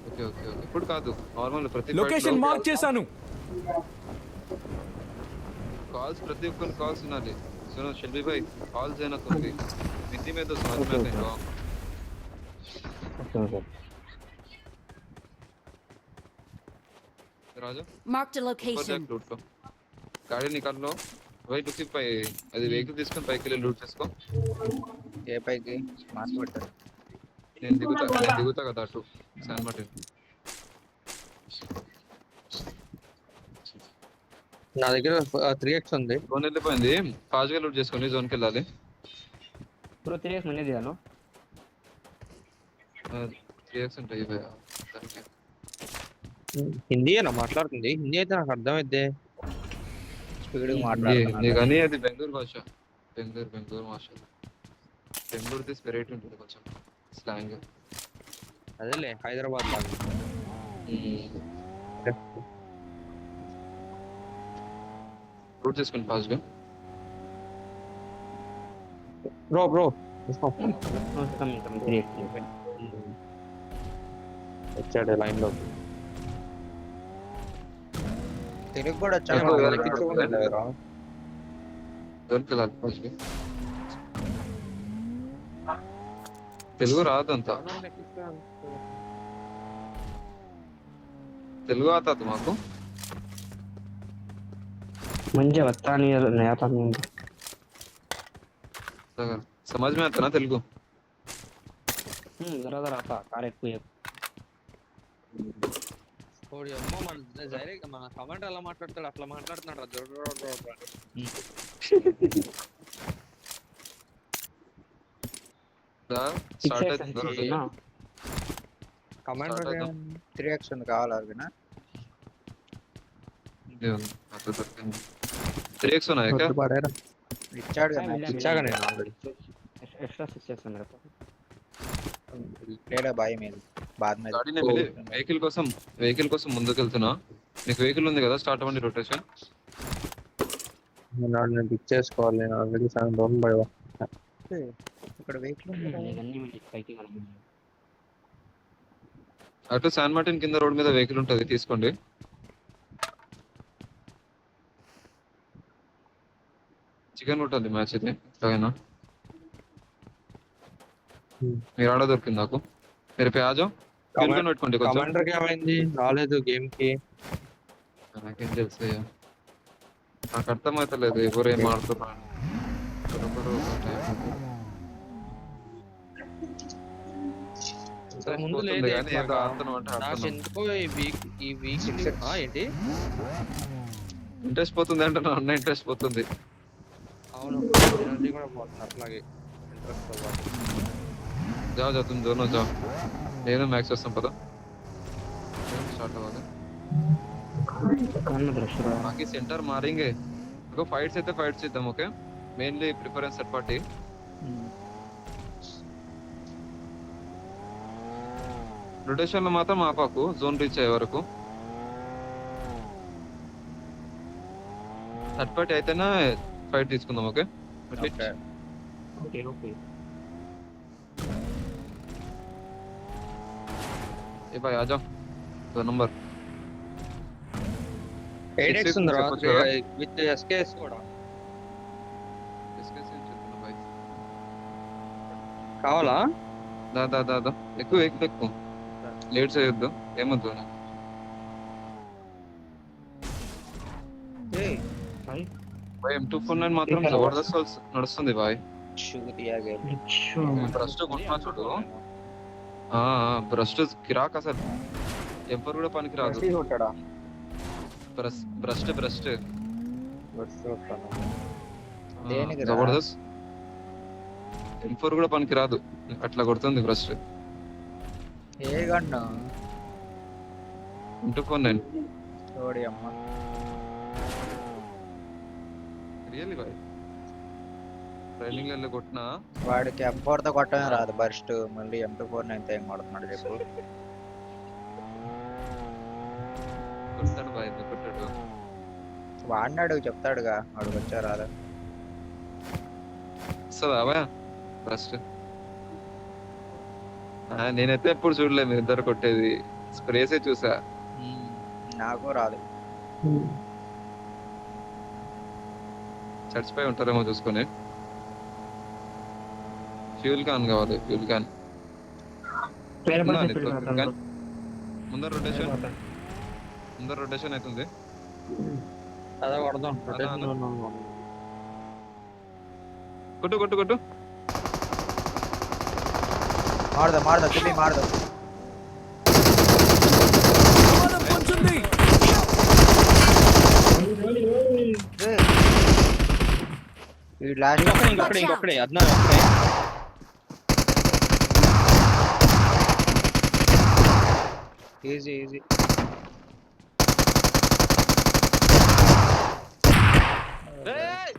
Okay okay okay ఇప్పుడు కాదు, normal ప్రతి ఫైట్ లో లొకేషన్ మార్క్ చేశాను. कॉल्स प्रति ఒక్కరి కాల్స్ వినాలి. सुनो शिल्पी भाई कॉल है ना तुम भी हिंदी में तो समझ में ఓకే आता है ఓకే इनको। Okay okay Raja Marked a ऊपर location. जाके लूट लो, गाड़ी निकाल लो भाई, లుకి పై అది వెహికల్ తీసుకొని పైకి వెళ్ళి లూట్ చేసుకో। ఏ పైకి మార్క్ పెట్టారు. నేను దిగుతా కదా అటు శాన్ మార్టిన్। నా దగ్గర 3x ఉంది. జోన్ వెళ్ళిపోయింది, ఫాస్ట్ గా లూట్ చేసుకొని జోన్కి వెళ్ళాలి। బ్రో 3x మనీ దిగాను. 3x ఉంటాయి ఇవే దానికి। హిందీయేనా మాట్లాడుతుంది? హిందీ అయితే నాకు అర్థమైద్ది. స్పీడ్ హిందీ మాట్లాడుతున్నా. కానీ అది బెంగళూరు భాష, బెంగళూరు భాష, బెంగళూరుది స్పిరిట్ ఉంటుంది కొంచెం స్లాంగ్। అదేలే హైదరాబాద్ లాగా. లూట్ చేసుకొని ఫాస్ట్ గా। బ్రో కమింగ్ 3x వచ్చాడు లైన్ లో. తెలుగు కూడా వచ్చాడు. ఎక్కువ మనకి ఎవరికి ఎక్కించుకోలేదు ఎవరు? జోన్కి వెళ్ళాలి ఫాస్ట్ గా। తెలుగు రాదంతా, తెలుగు आता तुमको? मुझे बता नहीं नया था नहीं। समझ में आता ना तेलुगु? जरा जरा आता करेक्ट है। ఓడి అమ్మ మన డైరెక్ట్ మన కమెంట్ అలా మాట్లాడతాడు, అట్లా మాట్లాడుతున్నాడు. స్టార్ట్ అవుతుంది ना కమెంట్ Start అవుదాం. 3x ఉంది కావాలా అవినా? 3x ఉన్నాయా क्या? పడారా ఇచ్చాడు కదా, మిలియన్ ఇచ్చాగా నేను ఆల్రెడీ. एक्स्ट्रा 6 है मेरे पास। లేడా బాయ్ మీద బాద్ మీద. గాడి నేను వెహికల్ కోసం ముందుకు వెళ్తున్నా। నీకు వెహికల్ ఉంది కదా, స్టార్ట్ అవ్వండి రొటేషన్। నేను పిక్ చేసుకోవాలి. నేను ఆల్రెడీ సగం దూరం పడవా ఇక్కడ వెహికల్ गन्नी में फाइटिंग वाला। అటు శాన్ మార్టిన్ కింద రోడ్ మీద వెహికల్ ఉంటుంది, తీసుకోండి। చికెన్ ఉంటుంది మ్యాచ్ ఇది ఎట్లాగైనా। మీరు ఆడ దొరికింది నాకు, మీరు పే ఆజో పెట్టుకోండి కొంచెం। కమాండర్ కి ఏమైంది? రాలేదు గేమ్ కి. నాకేం తెలుసు అయ్యా, నాకు అర్థమవుతలేదు ఎవరు ఏం ఆడుతున్నా। ముందు లేదు కానీ ఏదో ఆడుతున్నాం అంటే నాకు ఆడుతున్నాం। ఎందుకో ఈ వీక్ ఏంటి ఇంట్రెస్ట్ పోతుంది అంటే నా అన్న ఇంట్రెస్ట్ పోతుంది। అవును ఎనర్జీ కూడా పోతుంది అట్లాగే ఇంట్రెస్ట్ తో పాటు. जाओ जाओ तुम दोनों जाओ, నేను మ్యాక్స్ వస్తాం పద, స్టార్ట్ అవ్వాలి। कान में रश रहा बाकी सेंटर मारेंगे, देखो फाइट्स అయితే ఫైట్స్ చేద్దాం। Okay, mainly preference third party. Rotation లో మాత్రం ఆపాకు, జోన్ రీచ్ అయ్యే వరకు। థర్డ్ పార్టీ అయితేనే ఫైట్ తీసుకుందాం। ఓకే ఓకే ओके ओके ఏ భాయ్ ఆజా, 2 నంబర్ 8x ఉంది రా చెప్పొచ్చు కదా? విత్ ఎస్కేఎస్ కూడా డిస్కస్ చేద్దాం భాయ్। కావాలా? దా దా దా దా ఎక్కువ ఎక్కువ లేట్ చేయొద్దు, ఏమొద్దు। भाई भाई M249 మాత్రం జబర్దస్త్ నడుస్తుంది భాయ్। షుగర్ దియా గేమ్ अच्छा బ్రస్ట్ కొట్టినా చూడు, బ్రస్ట్ కిరాక్ అసలు, ఎవరు కూడా పనికి రాదు। కొట్టాడా? బ్రస్ట్ దేనికి రా? జబర్దస్త్, M4 కూడా పనికి రాదు, అట్లా కొడుతుంది బ్రస్ట్। ఏ గన్ను? M249 ఓడి అమ్మ రియల్లీ భాయ్, ట్రైనింగ్ లో కొట్టినా వాడికి M4 తో కొట్టమే రాదు బర్స్ట్, మళ్ళీ M249 తో ఏం కొడుతున్నాడు చెప్పు. కొడతాడు భాయ్, ఎందుకు కొట్టాడు? వాడిని అడుగు చెప్తాడుగా, అడుగు వచ్చా రాదా? వస్తుందా భయ బ్రస్ట్? నేనైతే ఎప్పుడు చూడలేదు మీరు ఇద్దరు కొట్టేది, స్ప్రేసే చూసా. నాకు రాదు. చచ్చిపోయి ఉంటారేమో చూసుకొని. ఫ్యూల్ క్యాన్ కావాలి, ఫ్యూల్ క్యాన్. వేరే ఉందా పని నీతో చెప్పాడు ఫ్యూల్ క్యాన్? ముందర రొటేషన్, ముందర రొటేషన్ అవుతుంది. అదే కొడదాం. కొట్టు కొట్టు కొట్టు. మారదా కింది మారదా. ఈ లాస్ట్ ఇంకొకడే అద్నా ఒకడే. ఈజీ ఏయ్!